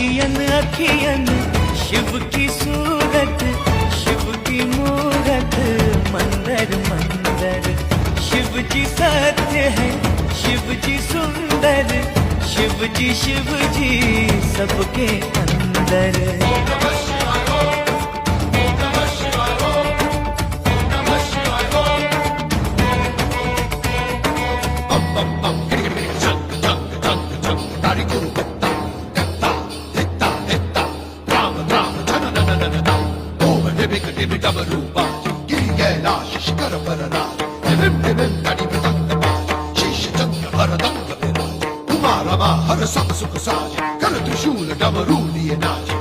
अखियन अखियन शिव की सूरत, शिव की मूरत, मंदिर मंदिर। शिव जी सत्य है, शिव जी सुंदर, शिव जी सबके अंदर। हर सब सुख साज कर त्रिशूल डमरू लिए नाच।